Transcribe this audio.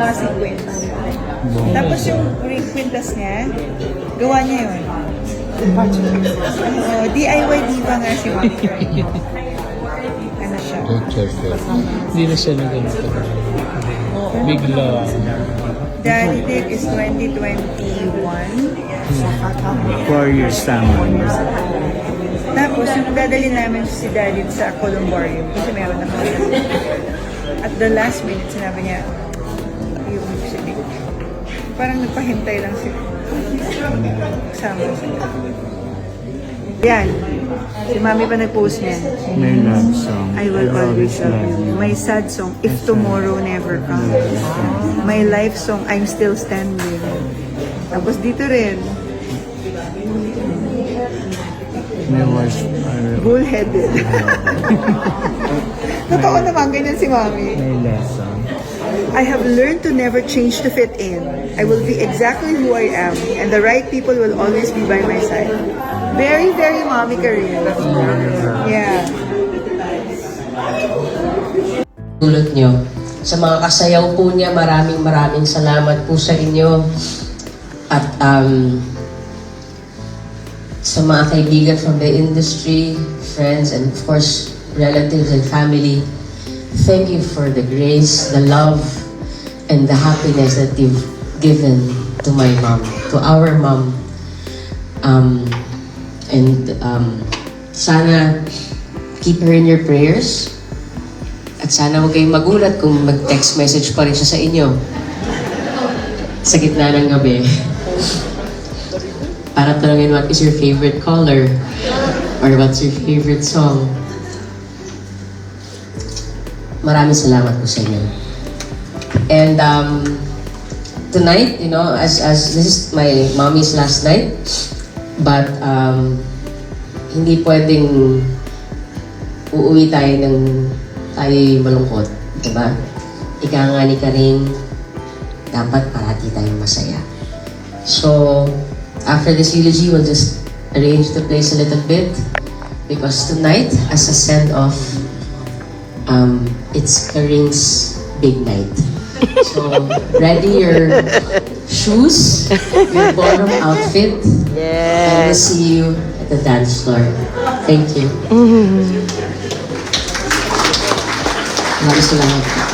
mga sequins. Tapos yung quintas niya, gawa niya yun. DIY diva nga si Mami. Ano siya? Hindi na siya na ganito. Bigla. Daddy did is 2021. 4 years tama. Tapos yung dadali namin si Daddy sa Columbarium kasi meron na kami. At the last minute sinabi niya, yung music. Parang nagpahintay lang siya. Kasama siya. Yan. Si Mami pa nag-post niyan. May love song. I will always love you. My sad song, If Tomorrow Never Comes. My life song, I'm Still Standing. Tapos dito rin, May was bullheaded. Totoo naman, ganyan si Mami. may lesson. I have learned to never change to fit in. I will be exactly who I am, and the right people will always be by my side. Very, very Mommy ka rin. Yeah. Tulot nyo. Sa mga kasayaw po niya, maraming salamat po sa inyo. At sa mga kaibigan from the industry, friends, and of course, relatives and family, thank you for the grace, the love, and the happiness that you've given to my mom, to our mom. Sana keep her in your prayers. At sana huwag kayong magulat kung mag-text message pa rin siya sa inyo sa gitna ng gabi. Para tanungin, what is your favorite color? Or what's your favorite song? Maraming salamat po sa inyo. And tonight, you know, as this is my mommy's last night, but hindi pwedeng uuwi tayo ng tayo'y malungkot, diba? Ika nga ni Karing, dapat parati tayong masaya. So, after this eulogy, we'll just arrange the place a little bit because tonight, as a send-off, it's Karing's big night. So, ready your shoes, your bottom outfit, and we'll see you at the dance floor. Thank you. Maraming salamat.